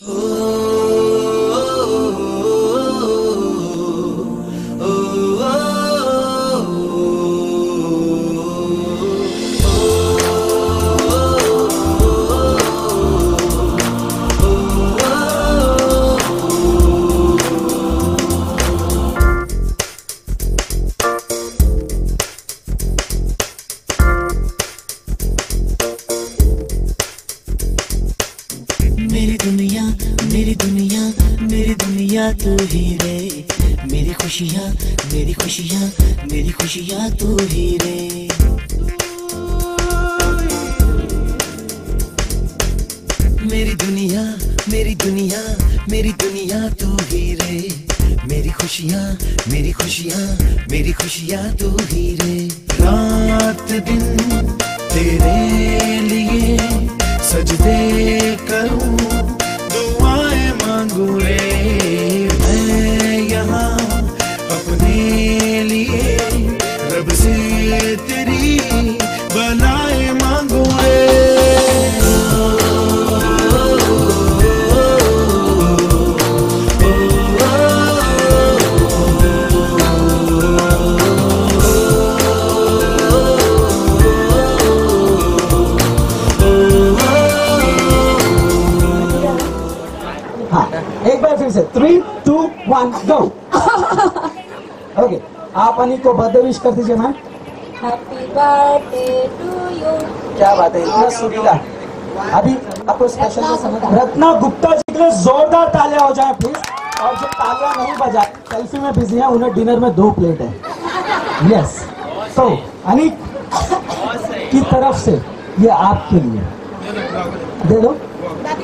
मेरी दुनिया मेरी दुनिया मेरी दुनिया तू ही रे, मेरी खुशियाँ मेरी खुशियाँ मेरी खुशियाँ तू ही रे। मेरी दुनिया मेरी दुनिया मेरी दुनिया तू ही रे, मेरी खुशियाँ मेरी खुशियाँ मेरी खुशियाँ तू ही रे। रात दिन तेरे लिए सजदे करूं, दुआएं मांगू रे मैं यहाँ अपने लिए, रब से तेरी बनाए मांगू रे। एक बार फिर से 3, 2, 1 गो। ओके, आप अनिक को बर्थडे विश कर दीजिए ma'am. Happy birthday to you. क्या बात है, इतना सुरीला। अभी आपको स्पेशल समझ। रत्ना गुप्ता जी के लिए जोरदार तालियां हो जाए प्लीज। और जो तालियां नहीं बजाए सेल्फी में बिजी है, उन्हें डिनर में 2 प्लेट है। यस, तो अनिक की तरफ से ये आपके लिए दे दो।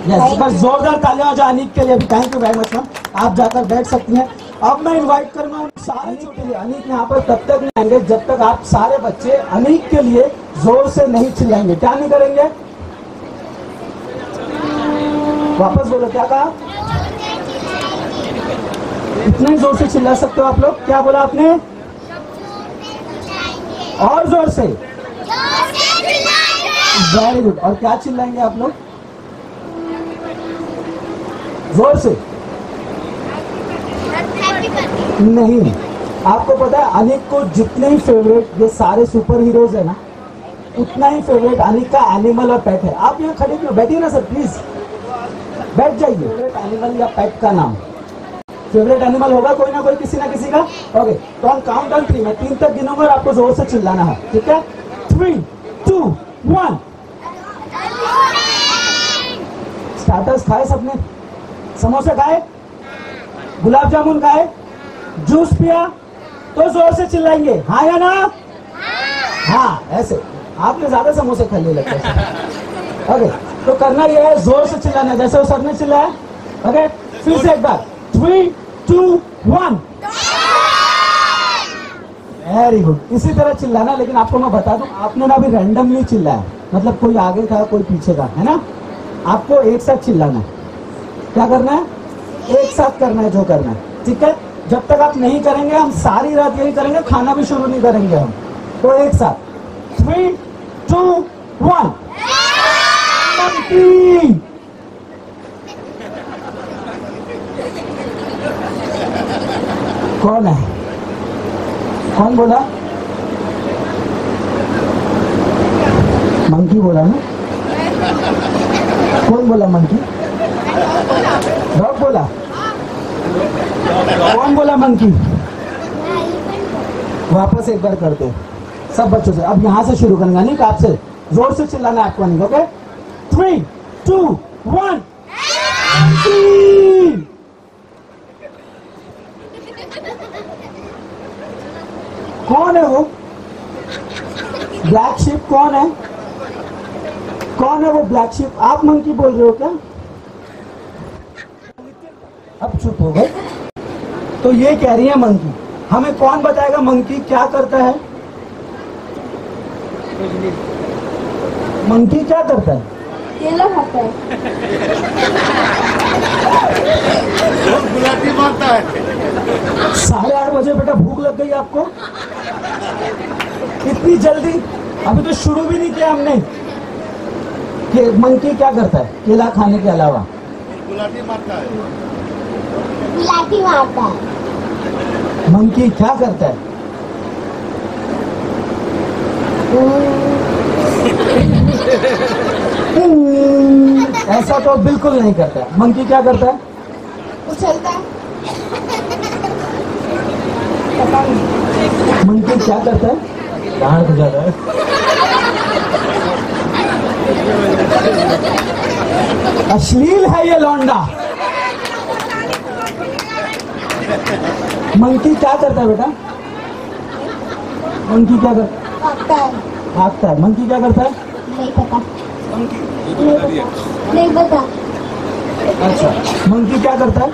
यस, बस जोरदार तालियां हो जाए अनिक के लिए। Thank you very much ma'am, आप जाकर बैठ सकती हैं। अब मैं इनवाइट करूंगा उन सारे के लिए। अनिक यहाँ पर तब तक नहीं आएंगे जब तक आप सारे बच्चे अनिक के लिए जोर से नहीं चिल्लाएंगे। क्या नहीं करेंगे? वापस बोलो, क्या कहा? इतना ही जोर से चिल्ला सकते हो आप लोग? क्या बोला आपने? और जोर से? Very good. और क्या चिल्लाएंगे आप लोग? जोर से नहीं। आपको पता है अनिक को जितने ही फेवरेट ये सारे सुपर हीरोज है ना, उतना ही फेवरेट अनिक का एनिमल और पेट है। आप यहाँ खड़े क्यों? बैठिए ना सर, प्लीज बैठ जाइए। फेवरेट एनिमल या पेट का नाम, फेवरेट एनिमल होगा कोई ना कोई, किसी ना किसी का। ओके, तो हम काउंट डाउन 3 में 3 तक गिनूंगा और आपको जोर से चिल्लाना है, ठीक है? 3, 2, 1। स्टार्टर्स खाए सबने? समोसा खाए, गुलाब जामुन खाए, जूस पिया? तो जोर से चिल्लाएंगे, हाँ या ना? हाँ, ऐसे। आपने ज्यादा समोसे खा लिए लगता है। ओके, तो करना यह है, जोर से चिल्लाना जैसे वो सर ने चिल्लाया। ओके, फिर से एक बार 3, 2, 1। Very good. इसी तरह चिल्लाना, लेकिन आपको मैं बता दूं, आपने ना अभी रैंडमली चिल्लाया, मतलब कोई आगे था कोई पीछे था, है ना? आपको एक साथ चिल्लाना है। क्या करना है? एक साथ करना है जो करना है, ठीक है? जब तक आप नहीं करेंगे हम सारी रात यही करेंगे, खाना भी शुरू नहीं करेंगे हम। तो एक साथ 3, 2, 1। मंकी। कौन है? कौन बोला? मंकी बोला ना? कौन बोला मंकी? डॉग बोला? कौन बोला मंकी? वापस एक बार करते हैं सब बच्चों से। अब यहाँ से शुरू करेंगे, नहीं आपसे जोर से चिल्लाना है आपको, नहीं? ओके, 3, 2, 1। कौन है वो ब्लैक शिप? कौन है? कौन है वो ब्लैक शिप? आप मंकी बोल रहे हो क्या? अब चुप हो गए। तो ये कह रही है मंकी। हमें कौन बताएगा मंकी क्या करता है? मंकी क्या करता है? केला खाता है। गुलाटी मारता है। 8:30 बजे बेटा भूख लग गई आपको? इतनी जल्दी? अभी तो शुरू भी नहीं किया हमने। कि मंकी क्या करता है केला खाने के अलावा? गुलाटी मारता है। गुलाटी मारता है। मंकी क्या करता है? ऐसा तो बिल्कुल नहीं करता है। मंकी क्या करता है? उछलता है। मंकी क्या करता है? बाहर हो जाता है। अश्लील है ये लौंडा। मंकी क्या करता है बेटा? मंकी क्या करता है? भागता है। भागता है। मंकी क्या करता है? नहीं पता। नहीं पता। अच्छा, मंकी क्या करता है?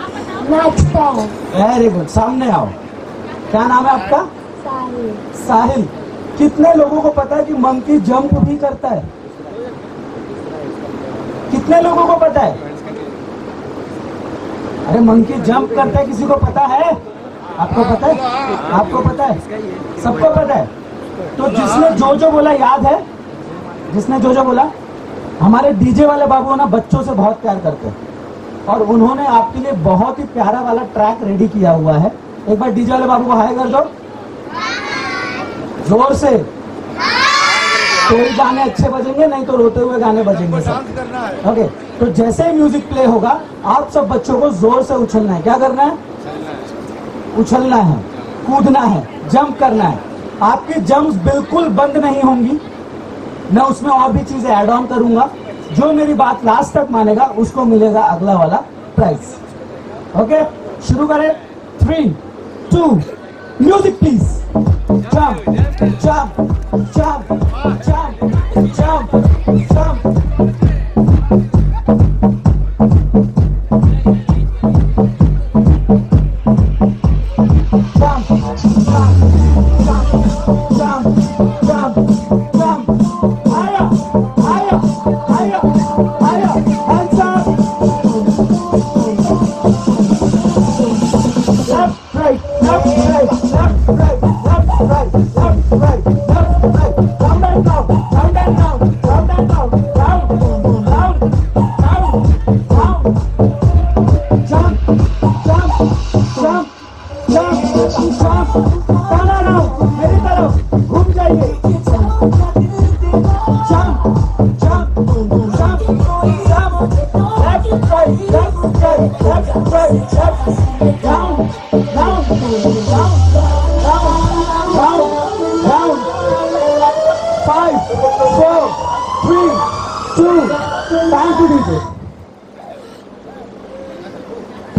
नाचता है। वेरी गुड, सामने आओ। क्या नाम है आपका? साहिल। साहिल। कितने लोगों को पता है कि मंकी जंप भी करता है? कितने लोगों को पता है? अरे मंकी जंप करता है, किसी को पता है? आपको पता है? आपको पता है? सबको पता है? तो जिसने जो बोला याद है? जिसने जो बोला? हमारे डीजे वाले बाबू ना बच्चों से बहुत प्यार करते हैं और उन्होंने आपके लिए बहुत ही प्यारा वाला ट्रैक रेडी किया हुआ है। एक बार डीजे वाले बाबू को हाय कर दो जोर से। कोई गाने अच्छे बजेंगे, नहीं तो रोते हुए गाने बजेंगे सब। ओके, तो जैसे ही म्यूजिक प्ले होगा आप सब बच्चों को जोर से उछलना है। क्या करना है? उछलना है, कूदना है, जंप करना है। आपकी जंप्स बिल्कुल बंद नहीं होंगी। मैं उसमें और भी चीजें ऐड ऑन करूंगा। जो मेरी बात लास्ट तक मानेगा उसको मिलेगा अगला वाला प्राइज। ओके, शुरू करें। 3, 2, music please. Jump jump jump jump jump jump.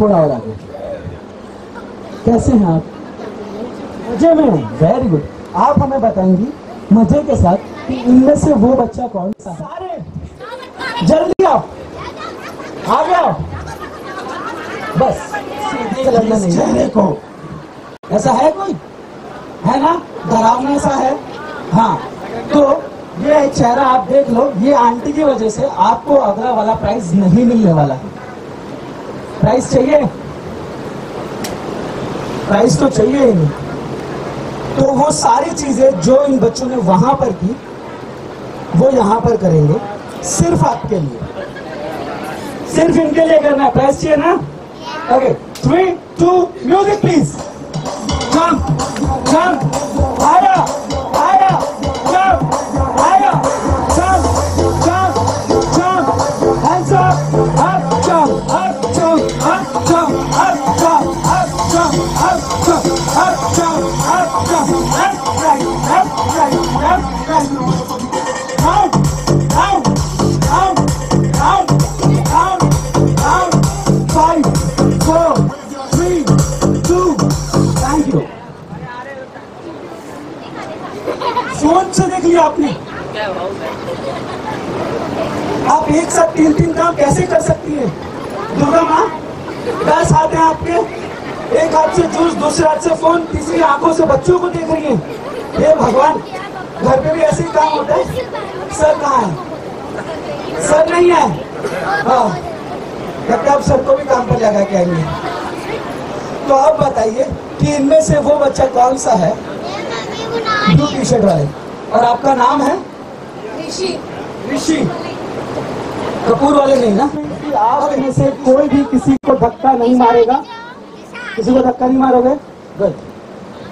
थोड़ा और आगे। कैसे हैं आप? मजे में? Very good. आप हमें बताएंगी मजे के साथ कि इनमें से वो बच्चा कौन सा है? सारे जल्दी आओ, आगे आओ। बस सीधे लगना नहीं चेहरे को। ऐसा है कोई? है ना? डरावना सा है। हाँ, तो ये चेहरा आप देख लो। ये आंटी की वजह से आपको अगला वाला प्राइज नहीं मिलने वाला है। प्राइस चाहिए? प्राइस तो चाहिए ही नहीं। तो वो सारी चीजें जो इन बच्चों ने वहां पर की वो यहां पर करेंगे, सिर्फ आपके लिए, सिर्फ इनके लिए करना है। प्राइस चाहिए ना? Okay, 3, 2, music please. Jump jump, आया आया, जंप आया, jump jump jump, hands up, up jump, up jump, up jump, up jump, up jump, up jump, up jump, up jump, left right, left right, left right. Down, down, down, down, down, down. 5, 4, 3, 2. Thank you. Phone से देख लिया आपने? आप एक साथ 3 काम कैसे कर सकती है? दुर्गा माँ, 10 हाथ हैं आपके, एक हाथ से जूस, दूसरे हाथ से फोन, तीसरी आंखों से बच्चों को देख रही है। हे भगवान, घर पे भी ऐसे ही काम होता है? सर कहाँ है? सर नहीं है? हाँ, लगता है आप सर को भी काम पर लगा के आएंगे। तो अब बताइए कि इनमें से वो बच्चा कौन सा है? ब्लू टी शर्ट वाले। और आपका नाम है? ऋषि। ऋषि कपूर वाले नहीं ना? कि आप में से कोई भी किसी को धक्का नहीं मारेगा। किसी को धक्का नहीं मारोगे? गुड।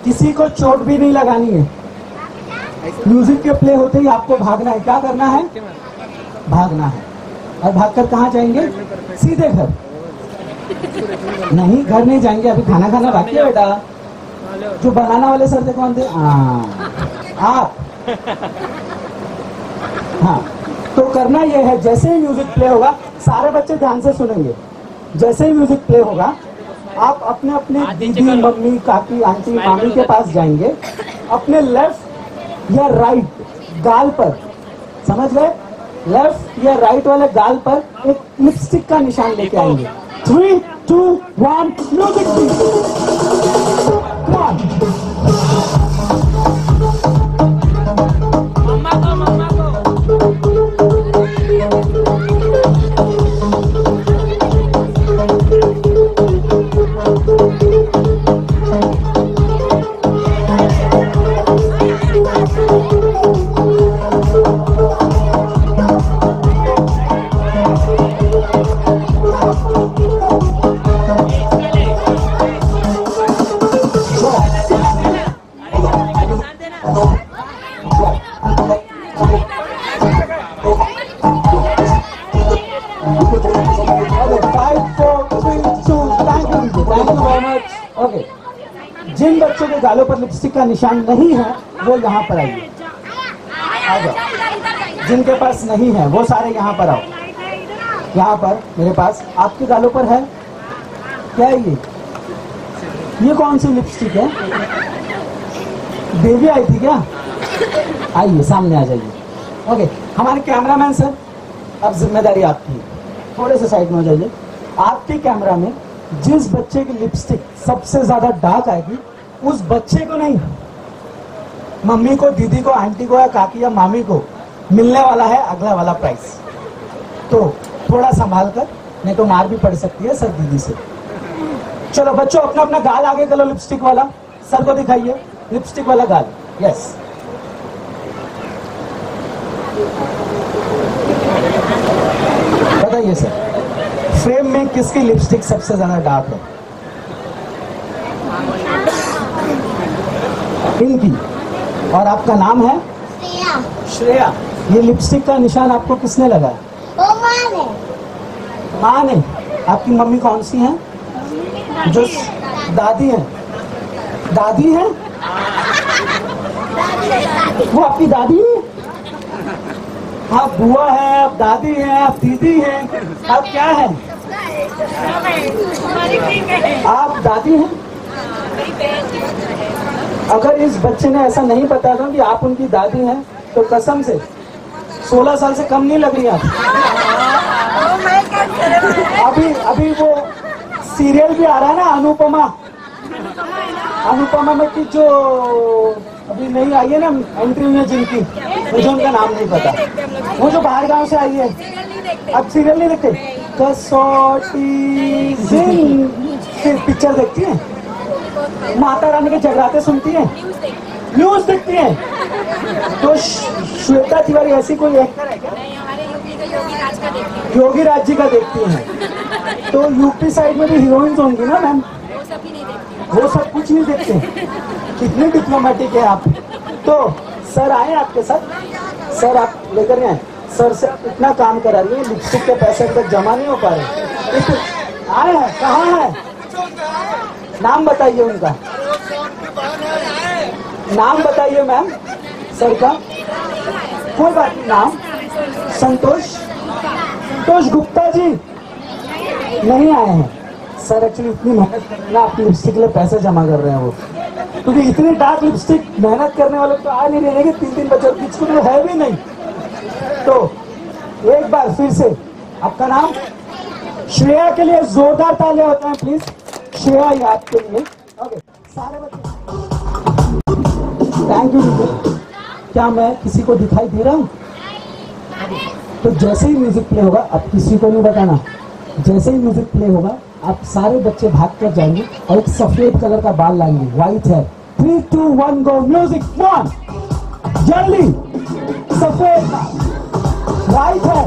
किसी को चोट भी नहीं लगानी है। म्यूजिक के प्ले होते ही आपको भागना है। क्या करना है? भागना है। और भागकर कहाँ जाएंगे? सीधे घर। नहीं, घर नहीं जाएंगे, अभी खाना खाना बाकी है बेटा। जो बनाना वाले सर थे कौन थे? आप। हाँ, तो करना यह है, जैसे ही म्यूजिक प्ले होगा, सारे बच्चे ध्यान से सुनेंगे। जैसे ही म्यूजिक प्ले होगा, आप अपने अपने दीदी, मम्मी, काकी, आंटी, मामी के पास जाएंगे। अपने लेफ्ट या राइट गाल पर, समझ गए? लेफ्ट या राइट वाले गाल पर एक लिपस्टिक का निशान लेके आएंगे। 3, 2, 1 म्यूजिक प्लीज। Come on. जिन बच्चों के गालों पर लिपस्टिक का निशान नहीं है वो यहाँ पर आइए। आ जाओ। जिनके पास नहीं है वो सारे यहाँ पर आओ। यहाँ पर मेरे पास आपके गालों पर है क्या? ये कौन सी लिपस्टिक है? बेबी आई थी क्या? आइए सामने आ जाइए। ओके, हमारे कैमरामैन सर, अब जिम्मेदारी आपकी है। थोड़े से साइड में हो जाइए। आपके कैमरा में जिस बच्चे की लिपस्टिक सबसे ज्यादा डार्क आएगी, उस बच्चे को नहीं, मम्मी को, दीदी को, आंटी को या काकी या मामी को मिलने वाला है अगला वाला प्राइस। तो थोड़ा संभाल कर, नहीं तो मार भी पड़ सकती है सर दीदी से। चलो बच्चों, अपना अपना गाल आगे करो। लिपस्टिक वाला सर को दिखाइए। लिपस्टिक वाला गाल। यस, बताइए सर, फ्रेम में किसकी लिपस्टिक सबसे ज्यादा डार्क है? इनकी। और आपका नाम है? श्रेया। श्रेया। ये लिपस्टिक का निशान आपको किसने लगाया? वो माँ ने। माँ ने। आपकी मम्मी कौन सी है? जो दादी है। दादी है? वो आपकी दादी है? आप बुआ है, आप दादी है, आप दीदी है, आप क्या है? आप दादी हैं? अगर इस बच्चे ने ऐसा नहीं बताया कि आप उनकी दादी हैं, तो कसम से 16 साल से कम नहीं लग रही आप। अभी वो सीरियल भी आ रहा है ना, अनुपमा। अनुपमा में की जो अभी नहीं आई है ना एंट्री में, जिनकी मुझे उनका नाम नहीं पता, वो जो बाहर गांव से आई है। अब सीरियल नहीं देखते? कसौटी फिर पिक्चर देखती है? माता रानी के जगराते सुनती है? न्यूज देखती है? तो श्वेता तिवारी ऐसी कोई एक्टर है क्या? योगी राज जी का देखती हैं। तो यूपी साइड में भी हीरोइंस होंगी ना मैम? वो सब कुछ नहीं देखते। कितने डिप्लोमेटिक है आप। तो सर आए आपके साथ? सर आप लेकर आए? सर से इतना काम करा रही है, लिपस्टिक के पैसे तक जमा नहीं हो पा रहे। आए हैं? कहाँ है? नाम बताइए उनका। नाम बताइए मैम सर का। कोई बात नहीं, नाम? संतोष गुप्ता जी नहीं आए हैं सर। एक्चुअली इतनी मेहनत कर रहे हैं, आपकी लिपस्टिक के लिए पैसे जमा कर रहे हैं वो, क्योंकि इतनी डार्क लिपस्टिक मेहनत करने वाले तो आ नहीं रहे कि 3-3 बच्चों किसको तो है भी नहीं। तो एक बार फिर से आपका नाम? श्रेया के लिए जोरदार तालियां होते हैं प्लीज। श्रेया ये आपके लिए। ओके सारे बच्चे, थैंक यू। क्या मैं किसी को दिखाई दे रहा हूँ? तो जैसे ही म्यूजिक प्ले होगा, अब किसी को नहीं बताना, जैसे ही म्यूजिक प्ले होगा आप सारे बच्चे भाग कर जाएंगे और एक सफेद कलर का बाल लाएंगे, व्हाइट है। 3, 2, 1 गो म्यूजिक। 1 जल्दी, सफेद व्हाइट है।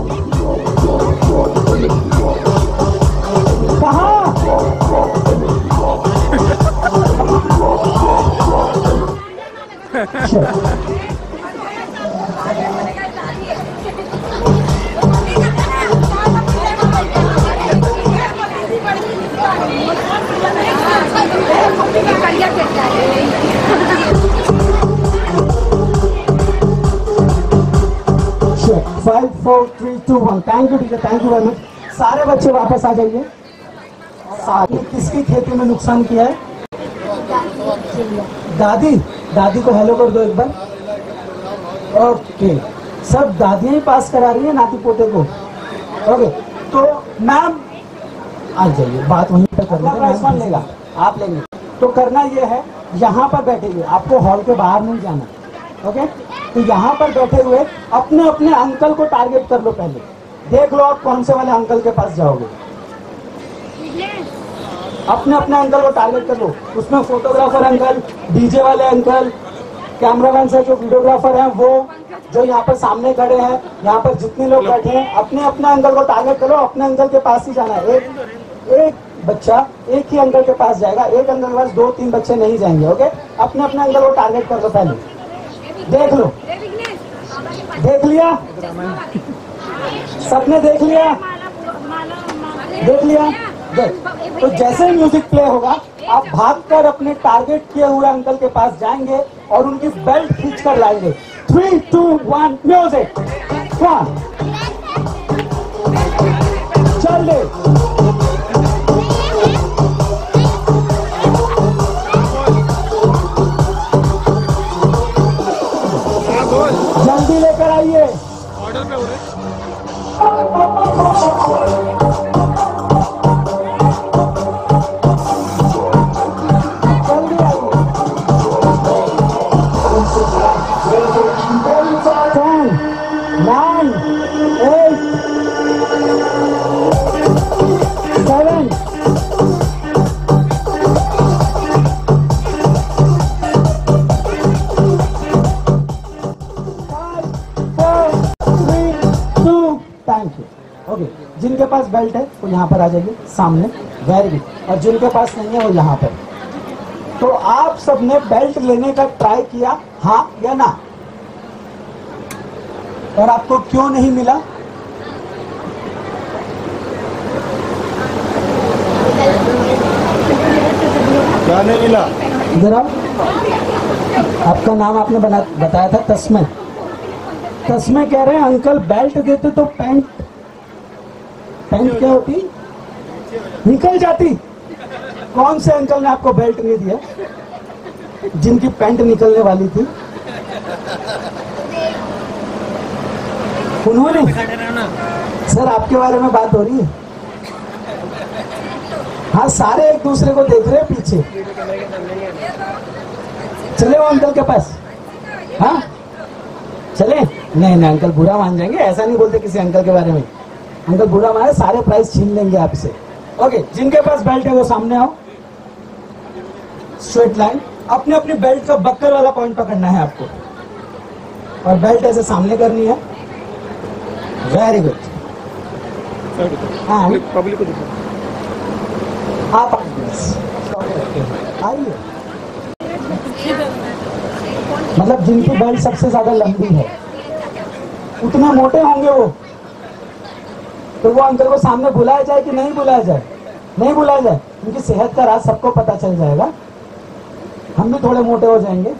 2 1। Thank you teacher, thank you very much. सारे बच्चे वापस आ जाइए। सारे किसकी खेती में नुकसान किया है? दादी, दादी को हेलो कर दो एक बार। ओके, सब दादियां ही पास करा रही है नाती पोते को। ओके, तो मैम आ जाइए, बात वहीं पर कर लेंगे। लेगा, आप लेंगे। तो करना ये है, यहाँ पर बैठेंगे, आपको हॉल के बाहर नहीं जाना। ओके, तो यहाँ पर बैठे हुए अपने अपने अंकल को टारगेट कर लो। पहले देख लो आप कौन से वाले अंकल के पास जाओगे। अपने अपने अंकल को टारगेट कर लो। उसमें फोटोग्राफर अंकल, डीजे वाले अंकल, कैमरामैन से जो वीडियोग्राफर हैं वो, जो यहाँ पर सामने खड़े हैं, यहाँ पर जितने लोग बैठे हैं, अपने अपने अंकल को टारगेट करो। अपने अंकल के पास ही जाना है। एक बच्चा एक ही अंकल के पास जाएगा, एक अंकल के पास 2-3 बच्चे नहीं जाएंगे। ओके, अपने अपने अंकल को टारगेट कर लो। पहले देख लो, देख लिया सबने? देख लिया, देख लिया। देख, तो जैसे ही म्यूजिक प्ले होगा आप भागकर अपने टारगेट किए हुए अंकल के पास जाएंगे और उनकी बेल्ट खींच कर लाएंगे। 3 2 1 म्यूजिक। 1 चल दे। जल्दी लेकर आइए। ऑर्डर पे हो रहे। जल्दी आइए। 10 9 8 7 थैंक यू। ओके, जिनके पास बेल्ट है वो यहाँ पर आ जाइए सामने। Very good. और जिनके पास नहीं है वो यहाँ पर। तो आप सबने बेल्ट लेने का ट्राई किया, हाँ या ना? और आपको क्यों नहीं मिला? क्या नहीं मिला? इधर आओ। आपका नाम आपने बताया था तस्मे। तस्मे कह रहे हैं अंकल बेल्ट देते तो पैंट क्या होती? निकल जाती। कौन से अंकल ने आपको बेल्ट नहीं दिया जिनकी पैंट निकलने वाली थी? उन्होंने? सर आपके बारे में बात हो रही है। हाँ, सारे एक दूसरे को देख रहे हैं पीछे। चले वो अंकल के पास। हाँ चले? नहीं अंकल बुरा मान जाएंगे, ऐसा नहीं बोलते किसी अंकल के बारे में। अंकल बुरा माने सारे प्राइस छीन लेंगे आपसे। ओके, जिनके पास बेल्ट है वो सामने आओ। स्ट्रेट लाइन, अपने अपनी बेल्ट का बक्कर वाला पॉइंट पकड़ना है आपको और बेल्ट ऐसे सामने करनी है। Very good. पब्लिक को आप आइए। मतलब जिनकी बेल्ट सबसे ज्यादा लंबी है, उतने मोटे होंगे वो, तो वो अंकल को सामने बुलाया जाए कि नहीं बुलाया जाए? नहीं बुलाया जाए। उनकी सेहत का राज सबको पता चल जाएगा, हम भी थोड़े मोटे हो जाएंगे।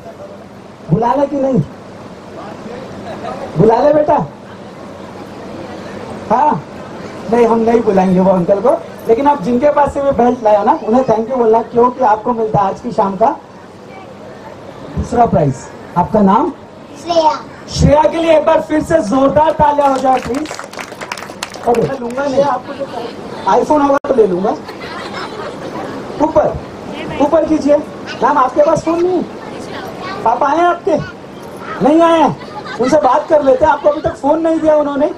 बुला ले कि नहीं? बुला ले बेटा। हाँ नहीं, हम नहीं बुलाएंगे वो अंकल को। लेकिन आप जिनके पास से भी बेल्ट लाया ना, उन्हें थैंक यू बोलना, क्योंकि आपको मिलता है आज की शाम का दूसरा प्राइज। आपका नाम? श्रेया। श्रेया के लिए एक बार फिर से जोरदार तालियां हो जाए प्लीज। ओके, लूंगा नहीं, आपको जो आईफोन होगा तो ले लूंगा। ऊपर ऊपर कीजिए। मैम आपके पास फोन नहीं है? पापा आए हैं आपके? नहीं आए हैं? उनसे बात कर लेते हैं। आपको अभी तक फोन नहीं दिया उन्होंने।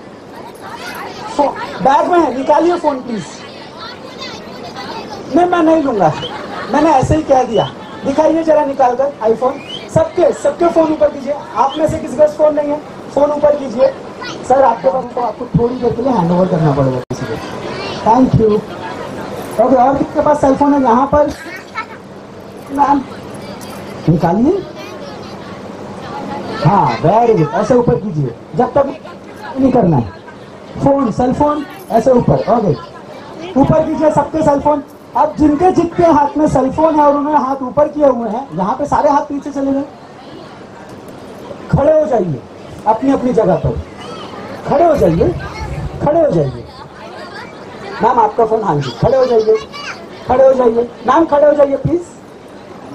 बैग में है, निकालिए फोन प्लीज। नहीं मैं नहीं लूंगा, मैंने ऐसे ही कह दिया। दिखाइए जरा निकाल कर आईफोन। सबके फोन ऊपर कीजिए। आप में से किसी का फोन नहीं है, फोन ऊपर कीजिए। सर आपके पास तो आपको थोड़ी देर के लिए हैंड ओवर करना पड़ेगा किसी को। Thank you. ओके, और किसके पास सेल फोन है यहाँ पर? मैम निकालिए। हाँ वेरी गुड, ऐसे ऊपर कीजिए जब तक नहीं करना है। फोन, सेल फोन ऐसे ऊपर। ओके, ऊपर कीजिए सबके सेल फोन। अब जिनके जितने हाथ में सेल फोन है और उन्होंने हाथ ऊपर किए हुए हैं, यहाँ पे सारे हाथ पीछे चले गए। खड़े हो जाइए अपनी अपनी जगह पर, खड़े हो जाइए। खड़े हो जाइए मैम, आपका फोन, हाँ जी, खड़े हो जाइए, खड़े हो जाइए मैम, खड़े हो जाइए प्लीज।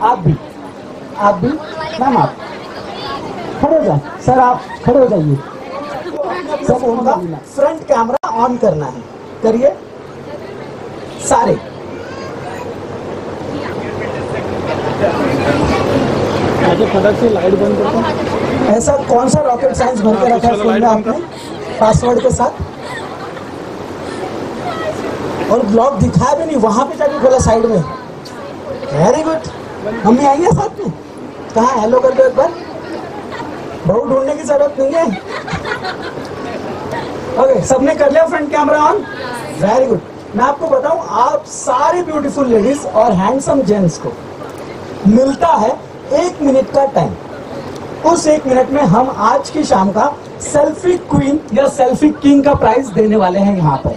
आप भी मैम, आप खड़े हो जाए। सर आप खड़े हो जाइए। सब होगा, फ्रंट कैमरा ऑन करना है, करिए सारे। फटाक से लाइट बंद करते हैं। ऐसा कौन सा रॉकेट साइंस भर के रखा है फोन में आपने पासवर्ड के साथ? और ब्लॉग दिखाया भी नहीं, वहां पे जाके खोला साइड में। Very good. मम्मी आई है साथ में? कहाँ? हेलो कर दो एक बार। बहुत ढूंढने की जरूरत नहीं है। ओके, सबने कर लिया front camera on? Very good. मैं आपको बताऊं, आप सारे ब्यूटीफुल लेडीज और हैंडसम जेंट्स को मिलता है 1 मिनट का टाइम। उस 1 मिनट में हम आज की शाम का सेल्फी क्वीन या सेल्फी किंग का प्राइज देने वाले हैं यहाँ पर।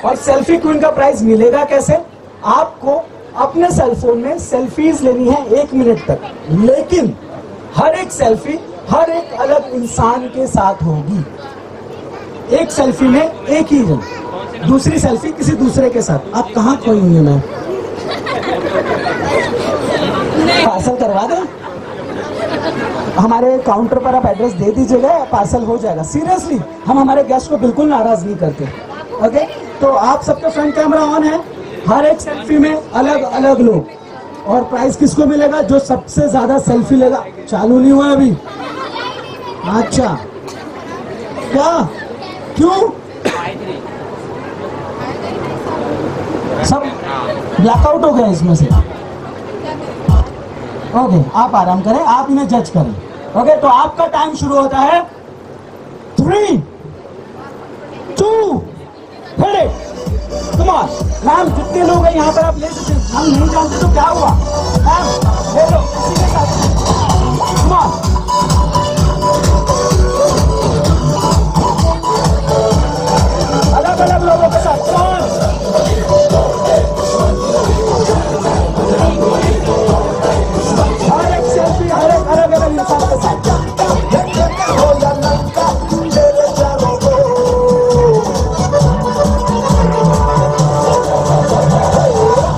और सेल्फी क्वीन का प्राइज मिलेगा कैसे? आपको अपने सेलफोन में सेल्फीज लेनी है 1 मिनट तक, लेकिन हर एक सेल्फी हर एक अलग इंसान के साथ होगी। एक सेल्फी में एक ही जन, दूसरी सेल्फी किसी दूसरे के साथ। आप कहाँ खोई हुई है मैम? पार्सल करवा दें? हमारे काउंटर पर आप एड्रेस दे दीजिएगा, पार्सल हो जाएगा। सीरियसली, हम हमारे गेस्ट को बिल्कुल नाराज नहीं करते। ओके, तो आप सबका फ्रंट कैमरा ऑन है। हर एक सेल्फी में अलग अलग लोग, और प्राइस किसको मिलेगा? जो सबसे ज्यादा सेल्फी लेगा। चालू नहीं हुआ अभी? अच्छा, क्या? क्यों? सब ब्लैकआउट हो गया इसमें से। ओके, आप आराम करें, आप इन्हें जज करें। ओके, तो आपका टाइम शुरू होता है 3, 2, कम ऑन। मैम, जितने लोग हैं यहाँ पर आप ले सकते हैं। हम नहीं जानते तो क्या हुआ? मैम ले लो, इसी के साथ। Come on. अलग अलग लोगों के साथ। Come on. हर एक सेल्फी हर एक अलग अलग इंसान के साथ।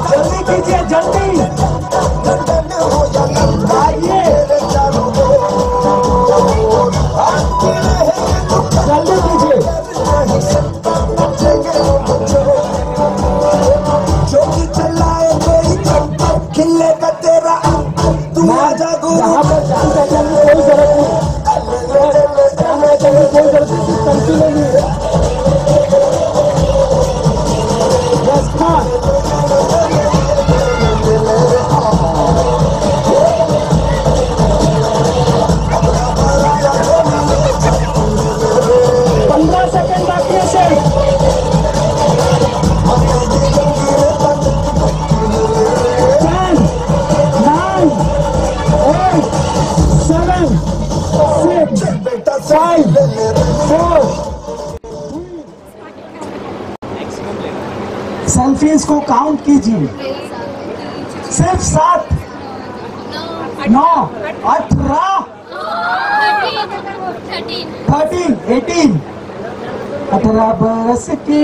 जल्दी कीजिए, जल्दी आइए, जल्दी कीजिए। यहाँ पर जान पहचान की कोई जरूरत नहीं, जान पहचान की कोई जरूरत नहीं, सेल्फी लेनी है। यस, कौन? 15 सेकंड बाकी है सिर्फ। 10, 9, 8, 7, 6, 5, 4। सेल्फीज को काउंट कीजिए। सिर्फ 7, 9, 18, 13, 18, 18 बरस की,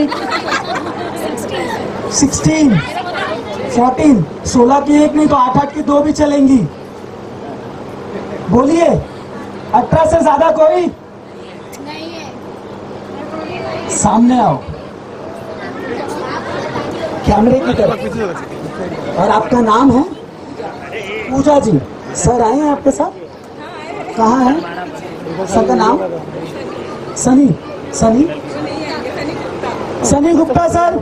16, 14, 16 की एक नहीं तो 8 की 2 भी चलेंगी। बोलिए, 18 से ज्यादा कोई? सामने आओ कैमरे की तरफ। और आपका नाम है? पूजा जी। सर आए हैं आपके साथ? कहाँ है सर का नाम? सनी, सनी, सनी गुप्ता सर।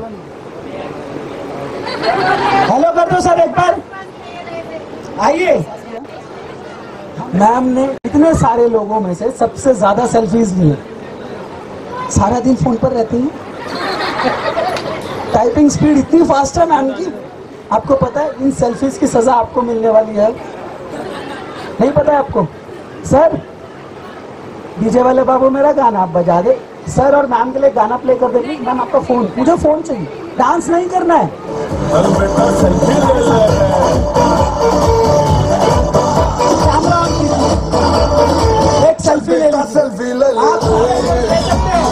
हेलो कर दो सर एक बार, आइए। मैम ने इतने सारे लोगों में से सबसे ज्यादा सेल्फीज लिए। सारा दिन फोन पर रहती हैं। टाइपिंग स्पीड इतनी फास्ट है मैम की। आपको पता है इन सेल्फीज की सजा आपको मिलने वाली है? नहीं पता है आपको? सर, डीजे वाले बाबू मेरा गाना आप बजा दे। सर और मैम के लिए गाना प्ले कर देंगे। मैम आपका फोन, मुझे फोन चाहिए, डांस नहीं करना है। कैमरा ऑन कीजिए, एक सेल्फी ले लो। आप ले सकते हैं।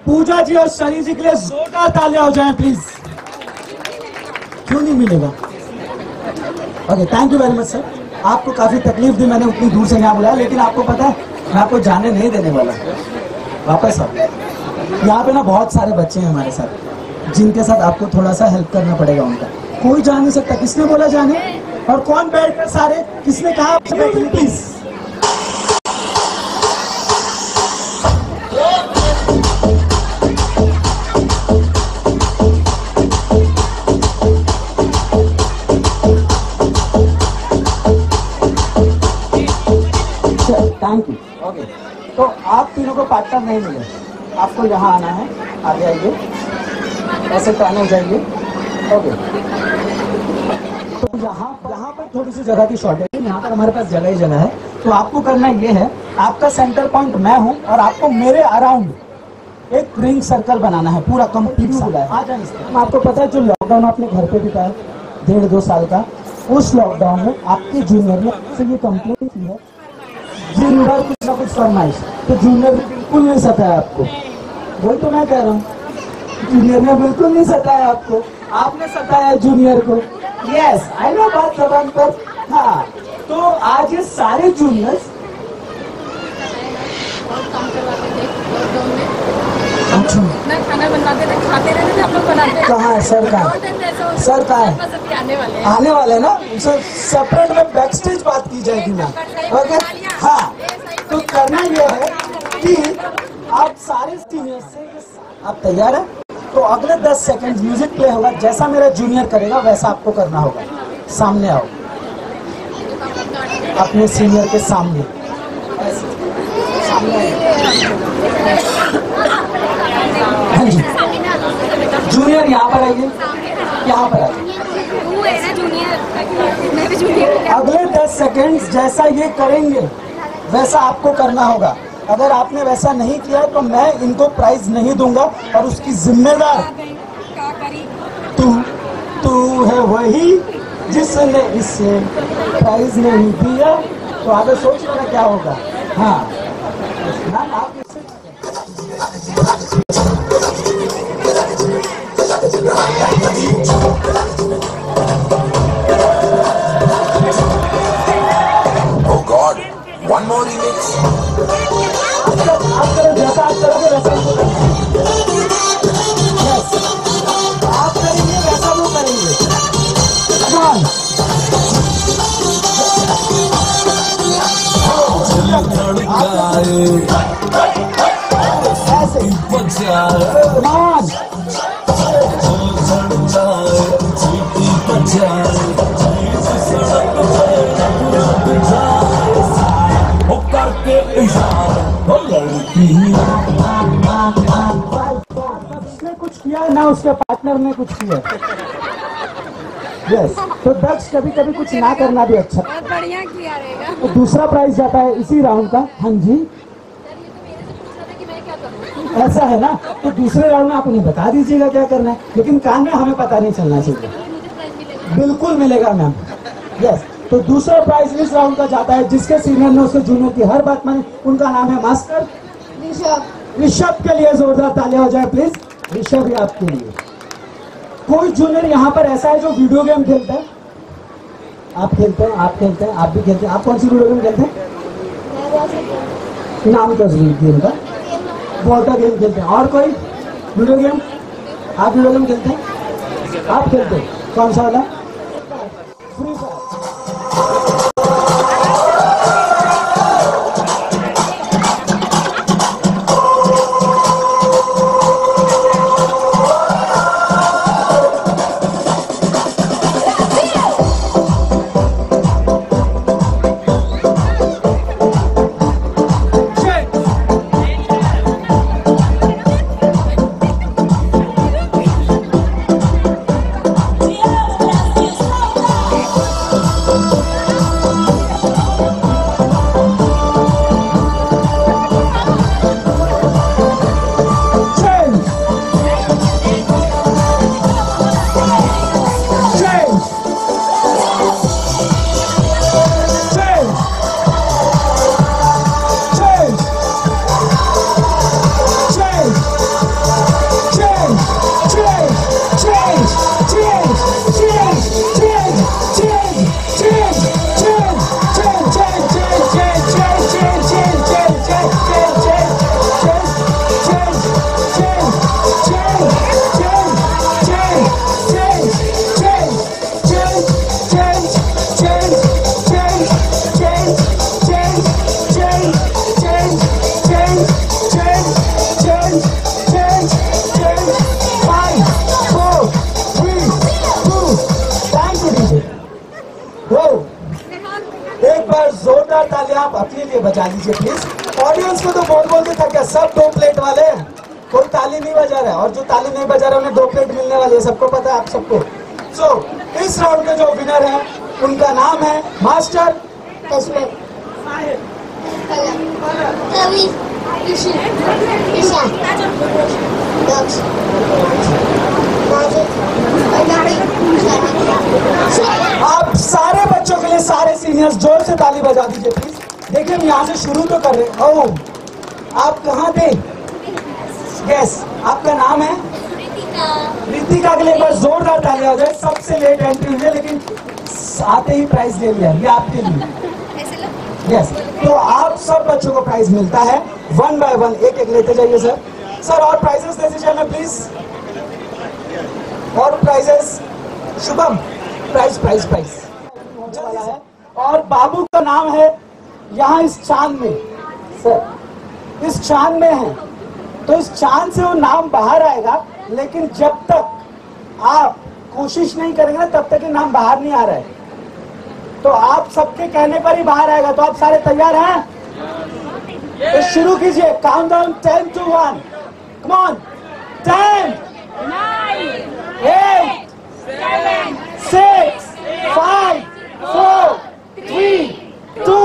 पूजा जी और शनि जी के लिए जोरदार तालियां हो जाएं प्लीज। क्यों नहीं मिलेगा? Okay, thank you very much sir. आपको काफी तकलीफ दी मैंने उतनी दूर से यहाँ बुलाया, लेकिन आपको पता है मैं आपको जाने नहीं देने वाला। वापस आओ। यहाँ पे ना बहुत सारे बच्चे हैं हमारे साथ जिनके साथ आपको थोड़ा सा हेल्प करना पड़ेगा उनका। कोई जा नहीं सकता। किसने बोला जाने? और कौन बैठ कर सारे? किसने कहा प्लीज? Thank you. ओके, तो आप तीनों को पार्टनर नहीं मिले, आपको यहाँ आना है। आगे आइए, ऐसे टर्न हो जाइए। ओके, तो यहाँ पर थोड़ी सी जगह की शॉर्टेज है। यहाँ पर हमारे पास जगह ही जगह है। तो आपको करना ये है, आपका सेंटर पॉइंट मैं हूँ और आपको मेरे अराउंड एक रिंग सर्कल बनाना है, पूरा कंप्लीट सा। आ जाए। आपको पता है जो लॉकडाउन आपने घर पे बिताया 1.5-2 साल का, उस लॉकडाउन में आपके जूनियर ने से ये कंप्लेंट की है, दिन भर कुछ ना कुछ फरमाइश, तो जूनियर ने बिल्कुल नहीं सताया आपको। वही तो मैं कह रहा हूँ, जूनियर ने बिल्कुल नहीं सताया आपको, आपने सताया जूनियर को। यस, आई नो बात जबान पर। हाँ, तो आज ये सारे जूनियर्स मैं खाना बनवाते थे, खाते रहते थे, आप लोग बनाते थे। कहाँ है सर? कहाँ है सर? कहाँ है? आने वाले हैं ना, सेपरेट में बैक स्टेज बात की जाएगी ना। ओके, हाँ, तो करना ये है कि आप सारे सीनियर से, आप तैयार हैं? तो अगले 10 सेकंड म्यूजिक प्ले होगा, जैसा मेरा जूनियर करेगा वैसा आपको करना होगा। सामने आओ, अपने सीनियर के सामने। सामने हाँ जी, जूनियर यहाँ पर आइए, यहाँ पर आइए। अगले 10 सेकंड जैसा ये करेंगे वैसा आपको करना होगा। अगर आपने वैसा नहीं किया तो मैं इनको प्राइज नहीं दूंगा और उसकी जिम्मेदार तू है वही जिसने इसे प्राइज नहीं दिया। तो आगे सोच लेना क्या होगा। हाँ, आप Oh God, one more remix. आप करो जैसा आप करोगे वैसा वो करेंगे। Yes, आप करेंगे वैसा वो करेंगे। Come on. ऐसे Come on. उसने कुछ किया ना, उसके पार्टनर ने कुछ किया। यस, तो दक्ष कभी कभी कुछ ना करना भी अच्छा। बहुत बढ़िया किया रहेगा। तो दूसरा प्राइज जाता है इसी राउंड का। हाँ जी, ऐसा है ना, तो दूसरे राउंड में आप उन्हें बता दीजिएगा क्या करना है, लेकिन कान में हमें पता नहीं चलना चाहिए। बिल्कुल मिलेगा मैम। यस, तो दूसरा प्राइज इस राउंड का जाता है जिसके सीनियर ने उसके जूनियर की हर बात मानी। उनका नाम है मास्टर ऋषभ। ऋषभ के लिए जोरदार तालियां हो जाए प्लीज। ऋषभ ही आपके लिए। कोई जूनियर यहाँ पर ऐसा है जो वीडियो गेम खेलता है? आप खेलते हैं, आप खेलते हैं, आप भी खेलते हैं। आप कौन सी वीडियो गेम खेलते हैं? नाम क्या गेम का? वाटर गेम खेलते हैं। और कोई वीडियो गेम? आप वीडियो गेम खेलते हैं? आप खेलते हैं कौन सा वाला? Free fire. बजा लीजिए प्लीज। ऑडियंस को तो बोल बोल के थक गया, सब 2 प्लेट वाले हैं, कोई ताली नहीं बजा रहा है, और जो ताली नहीं बजा रहा है उन्हें 2 प्लेट मिलने वाली है, सबको पता है आप सबको। सो इस राउंड के जो विनर है उनका नाम है मास्टर तस्वीर कवि ऋषि ईशा दक्ष आप सारे बच्चों के लिए सारे सीनियर्स जोर से ताली बजा दीजिए प्लीज। देखिए हम यहाँ से शुरू तो कर रहे हैं। ओह आप कहाँ थे? यस आपका नाम है रितिका के लिए एक बार जोरदार ताली हो जाए। सबसे लेट एंट्री हुई है लेकिन आते ही प्राइज ले लिया, ये आपके लिए। यस तो आप सब बच्चों को प्राइज मिलता है 1 बाय 1, एक एक लेते जाइए सर। सर और प्राइजेस दे दीजिए हमें प्लीज, और prizes. Shubham prize prize prize वाला है, और बाबू का नाम है यहाँ इस चांद में। सर इस चांद में है तो इस चांद से वो नाम बाहर आएगा, लेकिन जब तक आप कोशिश नहीं करेंगे ना तब तक ये नाम बाहर नहीं आ रहा है। तो आप सबके कहने पर ही बाहर आएगा। तो आप सारे तैयार हैं? तो शुरू कीजिए, काउंटडाउन 10 to 1। कम ऑन 10 9 8 7 6 5 4 3 2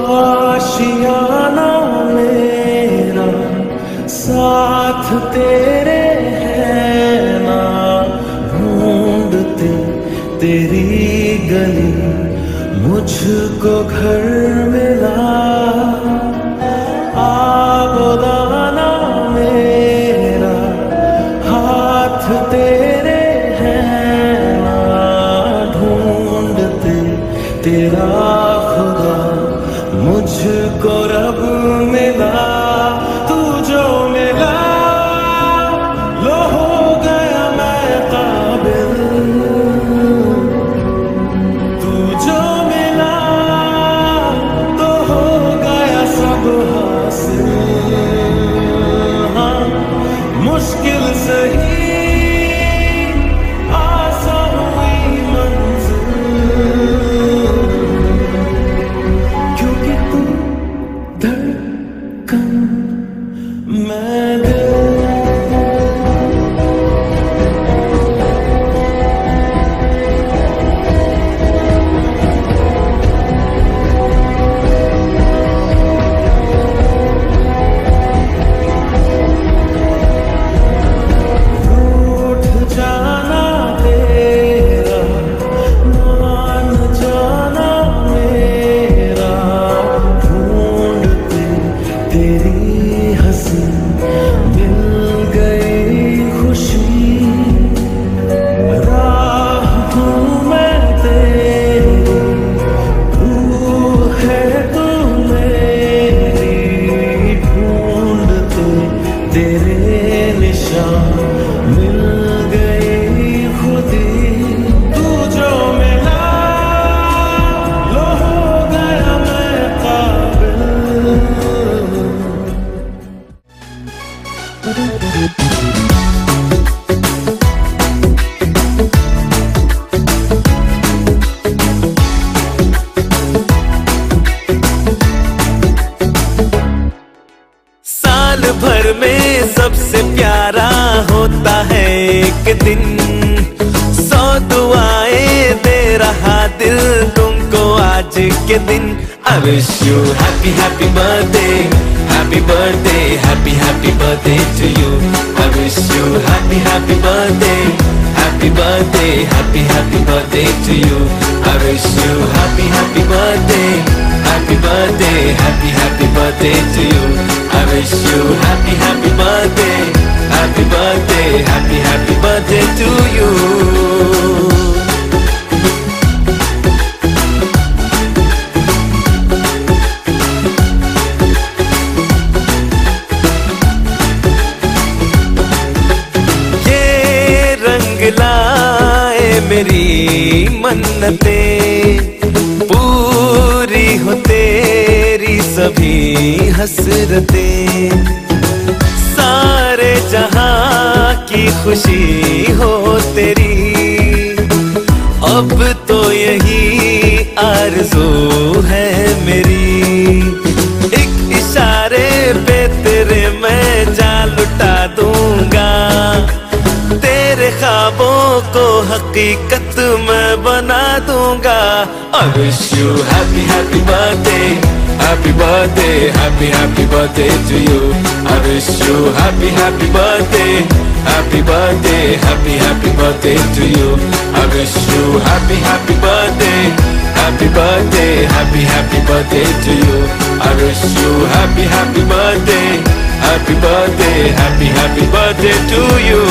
आशियाना मेरा साथ तेरे है ना, ढूंढते तेरी गली मुझको घर मिला। आबोदाना मेरा हाथ तेरे है ना, ढूंढते तेरा खुदा मुझको रब मिला। तू जो मिला लो हो गया मैं काबिल, तू जो मिला तो हो गया सब हासिल। हाँ मुश्किल सही आसान हुई मंजिल, क्योंकि तू धड़कन मैं दिल। रूठ जाना तेरा, मान जाना मेरा, ढूंढते तेरी हंसी मिल गई खुशी। राह हूँ मैं तेरी, तू है तू मेरी, ढूंढते तेरे निशान मिल गई खुदी। तू जो मिला लो हो गया मैं काबिल। साल भर में सबसे प्यारा होता है एक दिन, 100 दुआएं दे रहा दिल तुमको आज के दिन। I wish you happy happy birthday, happy birthday, happy happy birthday to you. I wish you happy happy birthday, happy birthday, happy happy birthday to you. I wish you happy happy birthday, happy birthday, happy happy birthday to you. I wish you happy happy birthday, happy birthday, happy happy birthday to you. मेरी मन्नतें, पूरी हो तेरी सभी हसरतें, सारे जहां की खुशी हो तेरी, अब तो यही आरज़ू है मेरी। एक इशारे पे तेरे मैं जान लुटा दूंगा, तेरे ख्वाबों को हकीकत मैं बना दूंगा। I wish you happy happy birthday, happy birthday, happy happy birthday to you. I wish you happy happy birthday, happy birthday, happy happy birthday to you. I wish you happy happy birthday, happy birthday, happy happy birthday to you. I wish you happy happy birthday, happy birthday, happy happy birthday to you.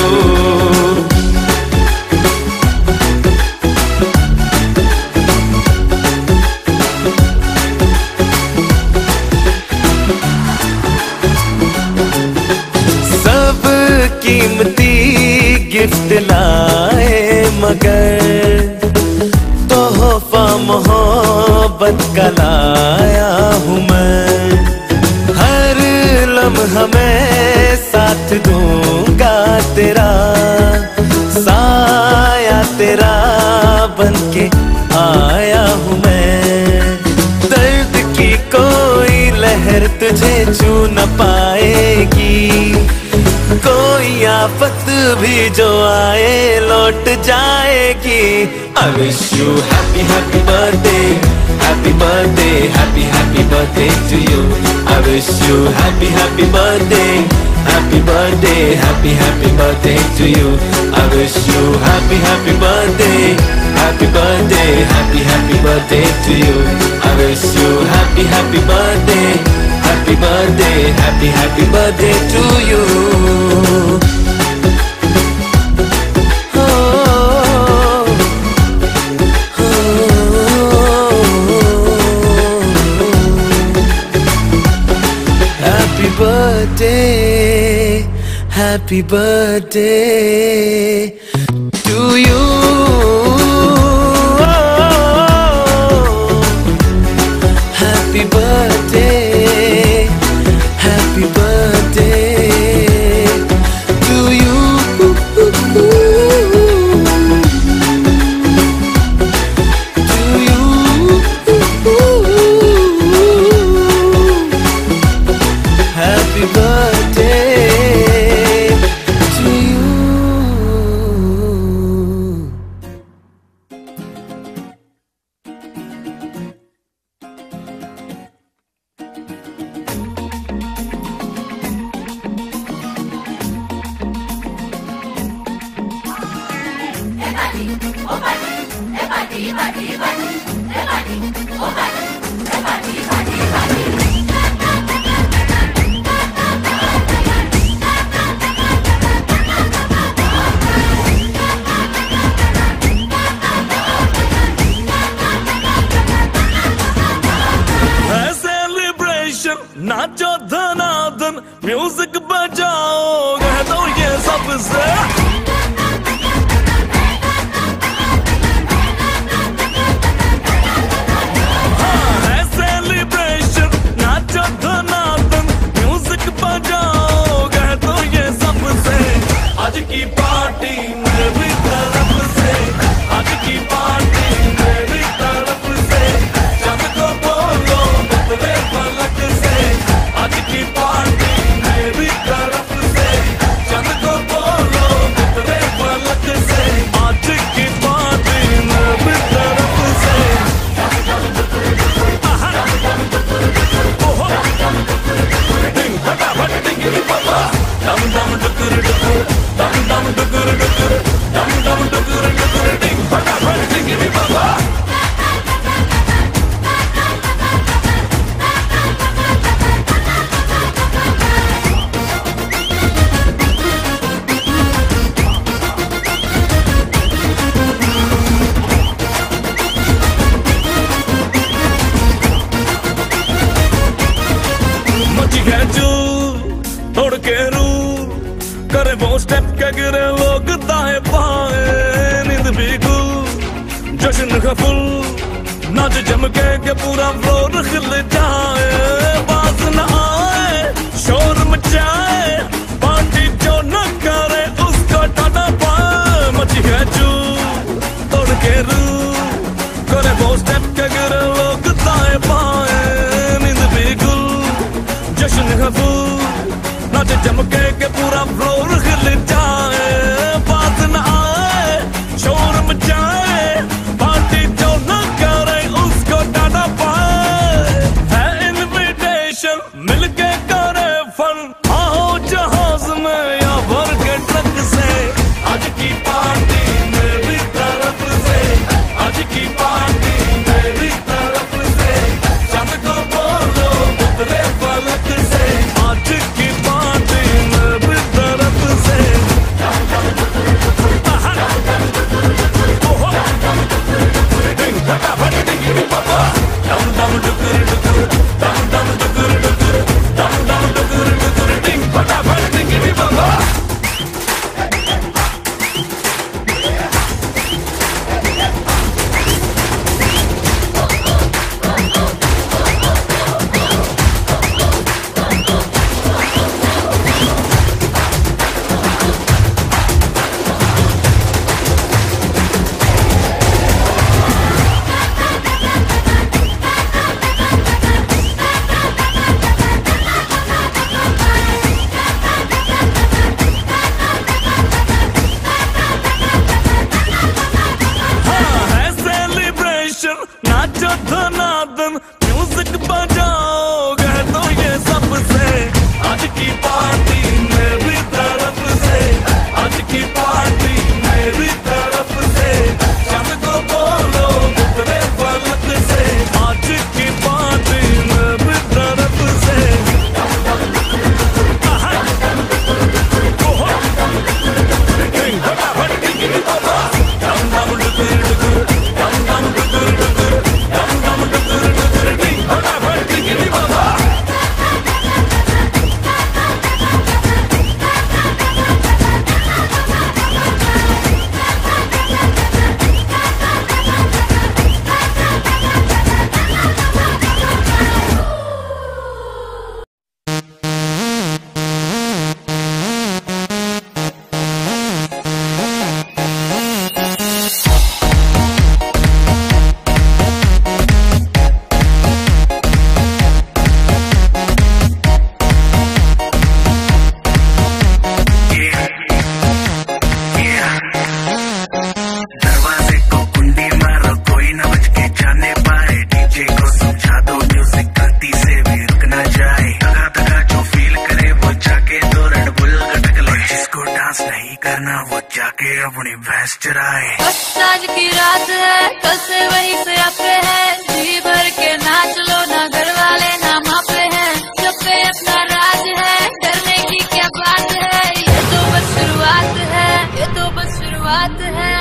कीमती gift लाए मगर तोहफा मोहब्बत का लाया हूँ मैं। हर लम्हा मैं साथ दूंगा तेरा, साया तेरा बनके आया हूँ मैं। दर्द की कोई लहर तुझे छू न पाएगी, कोई आफत भी जो आए लौट जाएगी। I wish you happy happy birthday, happy birthday, happy happy birthday to you. I wish you happy happy birthday, happy birthday, happy happy birthday to you. I wish you happy happy birthday, happy birthday, happy happy birthday to you. I wish you happy happy birthday, happy birthday, happy happy birthday to you. Happy birthday, happy birthday to you. Happy birthday, happy birthday to you. To you. Happy birthday to you. नाचो धनाधन music बजाओ, कह दो ये सबसे। हाँ है celebration, नाचो धनाधन म्यूजिक बजाओ, कह दो ये सबसे। आज की पार्टी मेरी तरफ से, आज की पार्टी मेरी तरफ से। जब को बोलो बदले पलक से, आज की पार्टी मेरी तरफ से। जब को बोलो बदले पलक से, आज की पार्टी मेरी तरफ से। डिंग फटाफट डिंगी पापा, डम डम डुकुर डुकुर, डम डम डुकुर डुकुर, डम डम डुकुर डुकुर, डिंग फटाफट डिंगी पापा। तोड़ के रू करे वो स्टेप के गिरे लोग दाएं बाएं, नींद भी गुल जश्न का फुल नाच जम के पूरा फ्लोर खिल जाए, बात न आए शोर मचाए, पार्टी जो न करे उसको टाटा पाए। मची है चू तोड़ के रू करे वो स्टेप के गिरे लोग दाएं बाएं, नींद भी गुल जश्न का फुल नाच जम के पूरा फ्लोर खिल जाए, बात न आए शोर मचाए, पार्टी जो न करे उसको टाटा पाए। है इनविटेशन मिल के करे फन, आओ जहाज में या भर के ट्रक से, आज की पार्टी मेरी तरफ से, आज की पार्टी मेरी तरफ से, चांद को बोलो उतरे फलक से, आज की पार्टी मेरी तरफ से। नाचो धनादन म्यूजिक बजाओगे तो ये सबसे, आज की पार्टी मेरी तरफ से, आज की पार्टी मेरी तरफ से, चांद को बोलो उतरे फलक से, आज की पार्टी मेरी तरफ से। वो जाके अपनी भैंस चराए। बस आज की रात है, कल से वही से आते हैं, जी भर के नाच लो, ना घर वाले ना मापे हैं, सब पे अपना राज है, डरने की क्या बात है, ये तो बस शुरुआत है, ये तो बस शुरुआत है।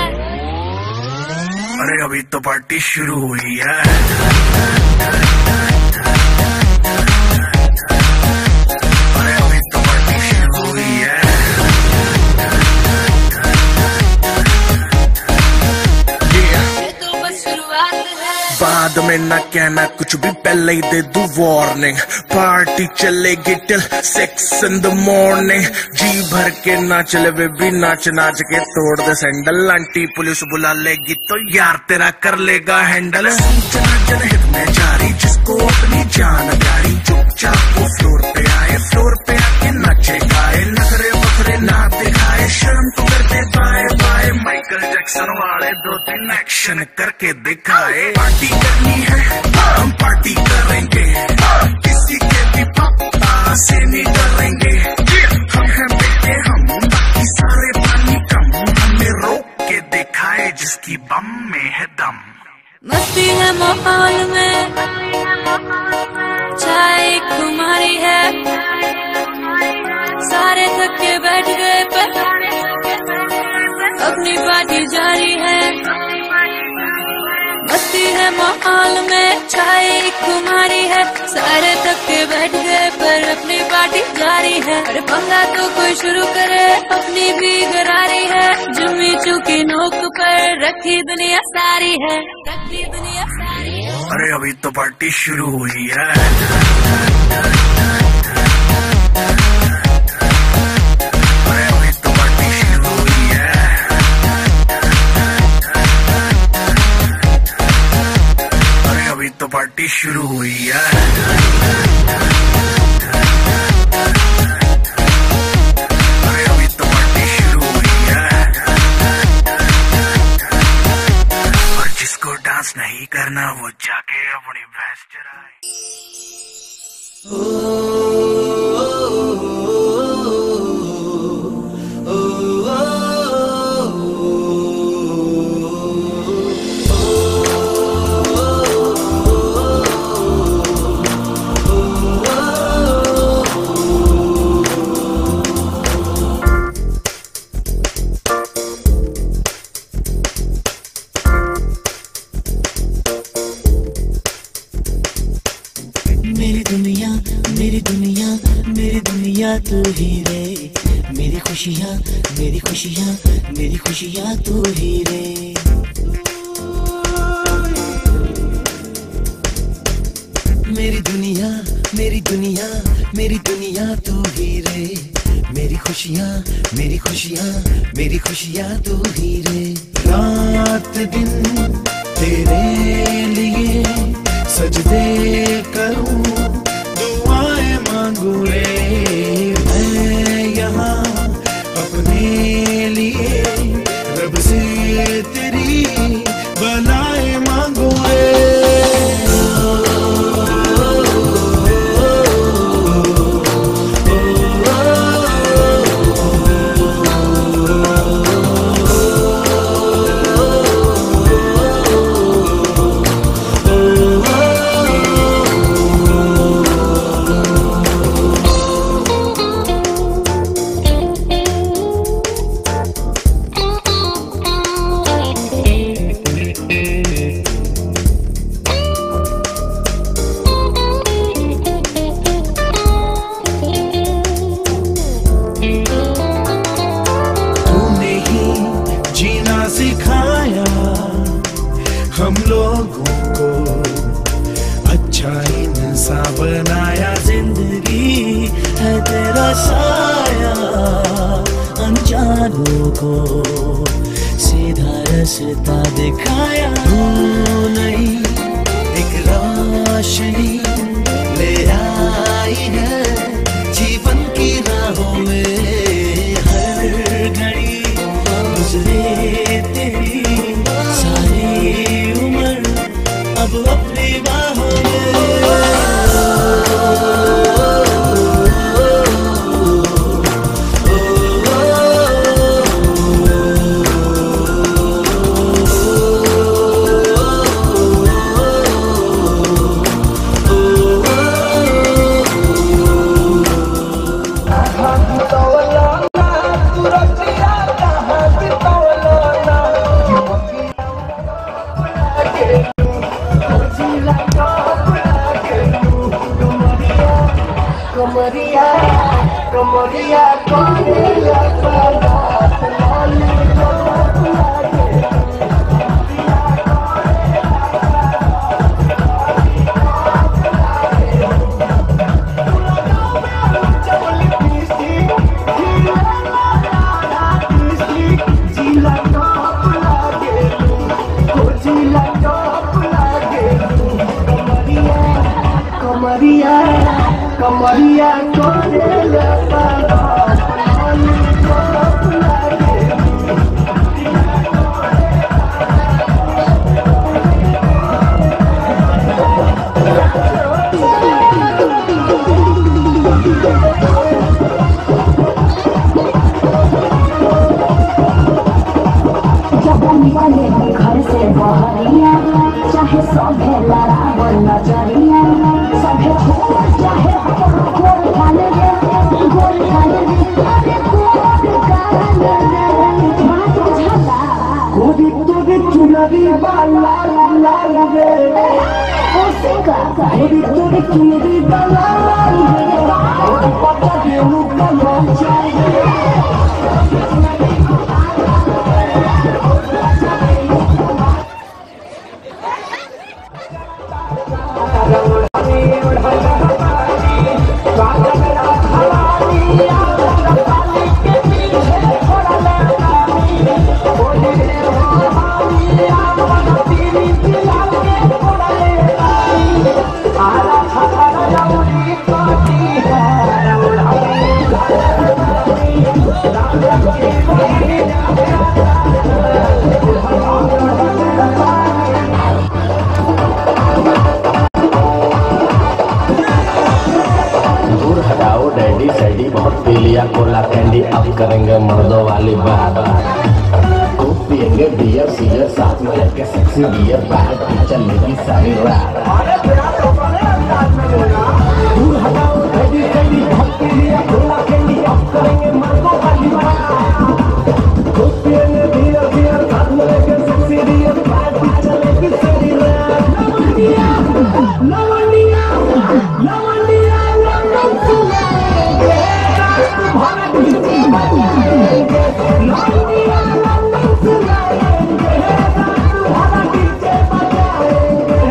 अरे अभी तो पार्टी शुरू हुई है। अरे अभी तो पार्टी शुरू हुई है। बाद में ना कहना कुछ भी, पहले ही दे दूं वार्निंग, पार्टी चलेगी टिल 6 in the morning, जी भर के नाच ले बेबी, नाच नाच के तोड़ दे सैंडल, आंटी पुलिस बुला लेगी तो यार तेरा कर लेगा हैंडल। जनहित में जारी, जिसको अपनी जान प्यारी, चुपचाप वो फ्लोर पे आए, फ्लोर पे आके नाचे गाए, नखरे वखरे ना दिखाए, शर्म तो करते बाय बाय, माइकल जैक्सन वाले 2-3 एक्शन करके दिखाए। पार्टी करनी है हम पार्टी करेंगे, किसी के भी पापा से नहीं डरेंगे, हम हैं बेटे हम, बाकी सारे पानी कम, हमें रोक के दिखाए जिसकी बम में है दम। मस्ती है माहौल में, चाय खुमारी है, सारे थक के बैठ गए पर अपनी पार्टी जारी है। मस्ती है माहौल में, चाय खुमारी है, सारे थक के बैठ गए पर अपनी पार्टी जारी है। अरे पंगा तो कोई शुरू करे, अपनी भी गरारी है, जुम्मी चुकी नोक पर रखी दुनिया सारी है, रखी दुनिया सारी है। अरे अभी तो पार्टी शुरू हुई है। अरे अभी तो पार्टी शुरू हुई है। अरे अभी तो पार्टी शुरू हुई है। नहीं करना वो जाके अपनी भैंस चराए। तू ही रे, मेरी खुशियाँ मेरी खुशियाँ मेरी खुशियाँ तू ही रे। मेरी दुनिया मेरी दुनिया मेरी दुनिया तू ही रे, मेरी खुशियाँ मेरी खुशियाँ मेरी खुशियाँ तू ही रे। रात दिन तेरे लिए सजदे करूँ, दुआएं मांगू रे। मैं यहाँ अपने लिए रब से तेरी बनाए मांगू रे। सिखाया हम लोगों को, अच्छा इंसान बनाया। जिंदगी है तेरा साया, अनजानों को सीधा रास्ता दिखाया। तू नहीं एक रोशनी ले आई है जीवन की राहों में। हर घड़ी गुजरे तेरी सारी उम्र अब अपनी बाहों में। Comoría, comoría, comoría, comoría, घर से बहरिया चाहे सभे लड़ावल नजरिया, सभे छोड़ चाहे गोर काले रे, गोर काले रे, अरे गोर काले रे। बात बुझाता गोरी तोरे चुनरी वाला लाल रे, ओसे का गोरी तोरे चुनरी वाला लाल रे। और पता देनु कलम चाहिए वाली बात खूब पियेंगे बियर सीयर साथ में लेके सेक्सी बियर बाहर चलेगी सारी रात दूर हटाओ रेडी रेडी भक्ति लिया खुला कैंडी अब करेंगे मर्दों का दीवाना खूब पियेंगे बियर बियर साथ में लेके सेक्सी बियर बाहर चलेगी सारी रात लवंडिया लवंडिया लवंडिया लवंडिया सुनाएंगे तुम्हारा डीजे बजाएंगे लवंडिया लवंडिया सुनाएंगे तुम्हारा डीजे बजाएंगे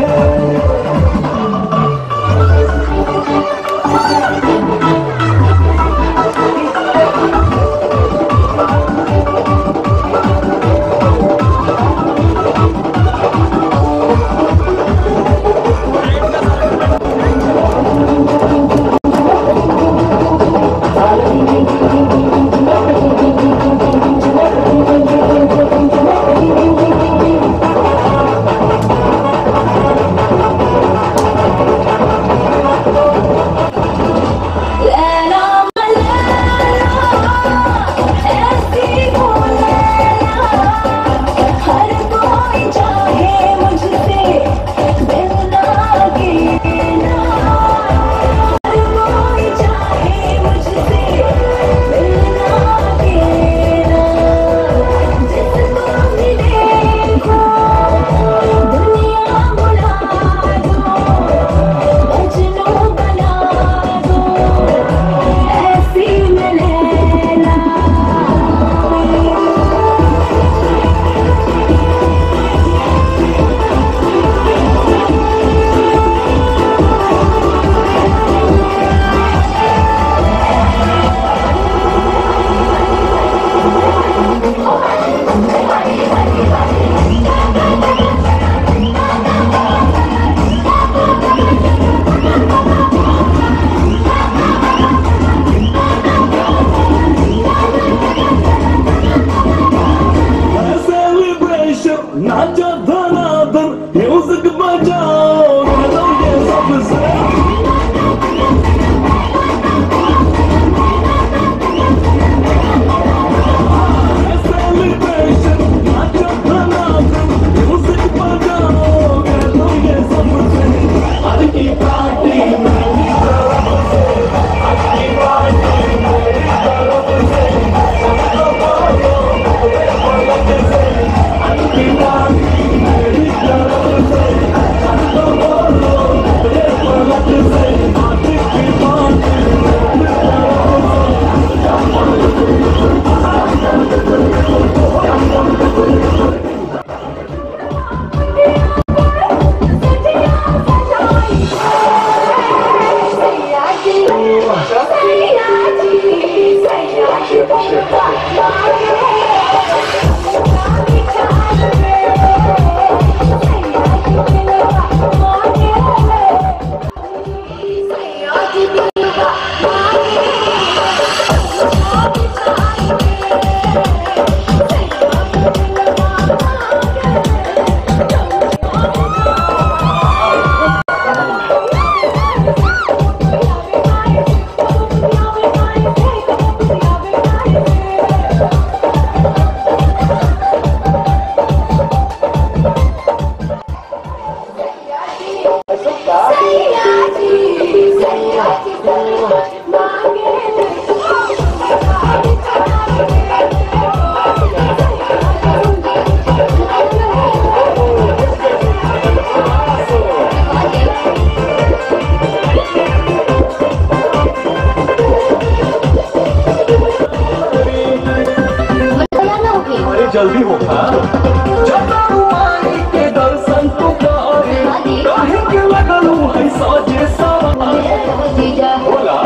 जल्दी हो के दर्शन तू काहे के लगलू है साजे बोला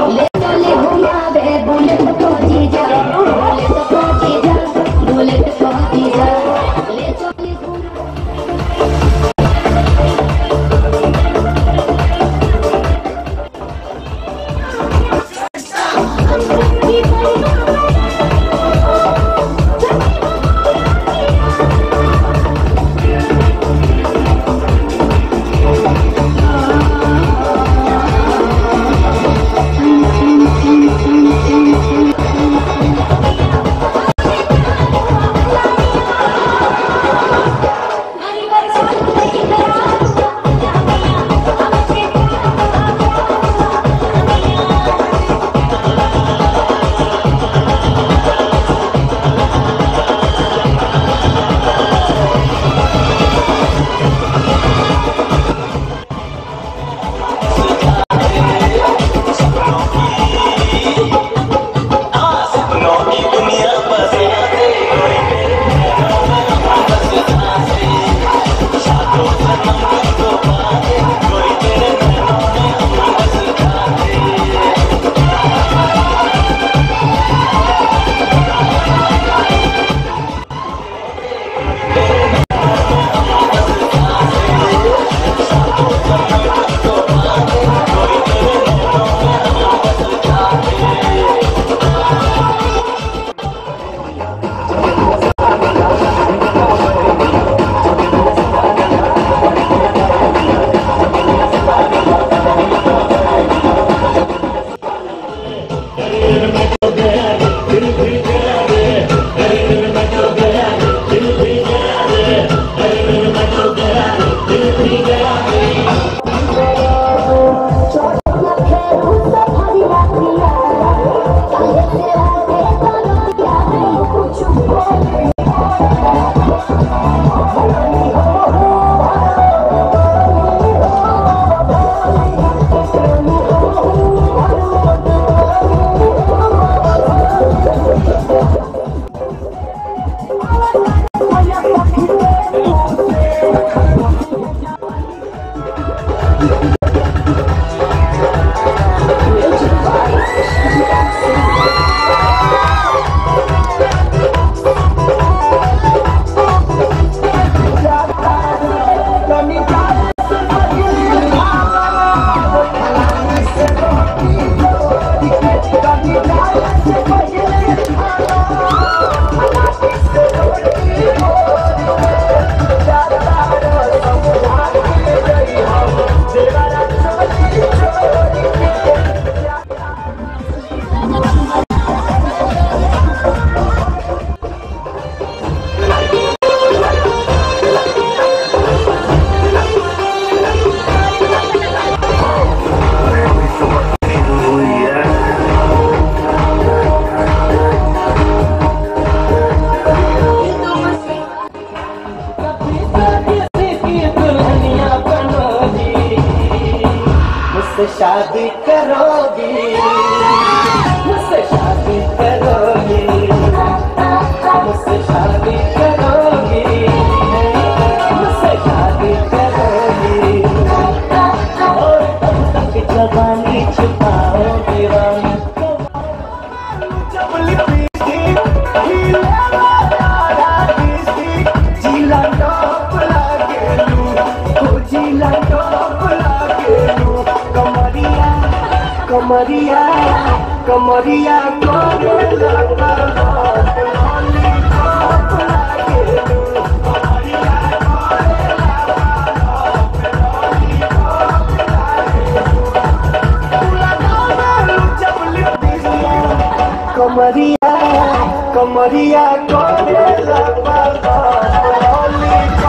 जिला टॉप लागेलू हो जिला टॉप लागेलू कमरिया कमरिया कमरिया कोरेला लॉलीपॉप लागेलू कमरिया कमरिया कमरिया कोरेला लॉलीपॉप